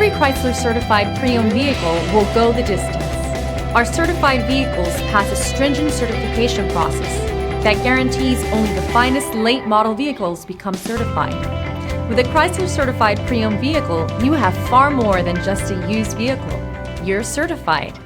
every Chrysler certified pre-owned vehicle will go the distance. Our certified vehicles pass a stringent certification process that guarantees only the finest late model vehicles become certified. With a Chrysler certified pre-owned vehicle, you have far more than just a used vehicle. You're certified.